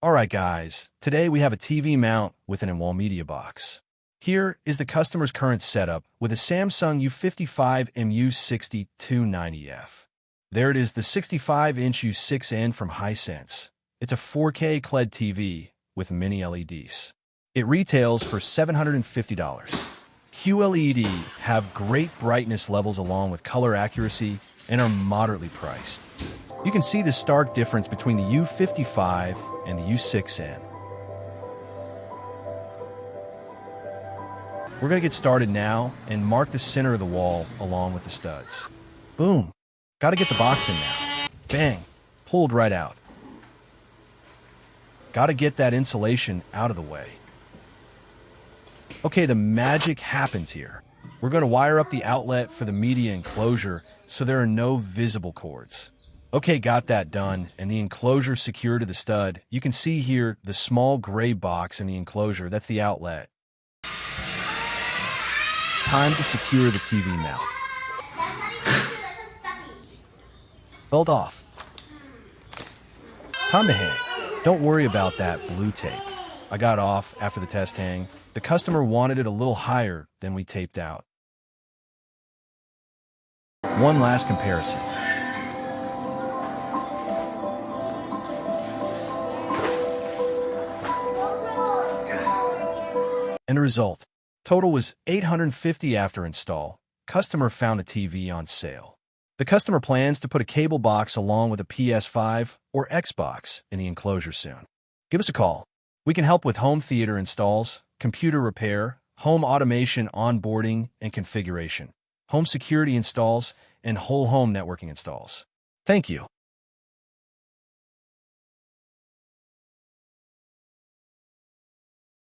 Alright guys, today we have a TV mount with an in-wall media box. Here is the customer's current setup with a Samsung U55 MU60-290F. There it is, the 65-inch U6N from Hisense. It's a 4K QLED TV with mini LEDs. It retails for $750. QLED have great brightness levels along with color accuracy and are moderately priced. You can see the stark difference between the U55 and the U6N. We're going to get started now and mark the center of the wall along with the studs. Boom. Got to get the box in now. Bang. Pulled right out. Got to get that insulation out of the way. Okay, the magic happens here. We're going to wire up the outlet for the media enclosure so there are no visible cords. Okay, got that done, and the enclosure secured to the stud. You can see here the small gray box in the enclosure. That's the outlet. Time to secure the TV mount. Belt off. Time to hang. Don't worry about that blue tape. I got off after the test hang. The customer wanted it a little higher than we taped out. One last comparison. And the result. Total was $850 after install. Customer found a TV on sale. The customer plans to put a cable box along with a PS5 or Xbox in the enclosure soon. Give us a call. We can help with home theater installs, computer repair, home automation onboarding and configuration, home security installs, and whole home networking installs. Thank you.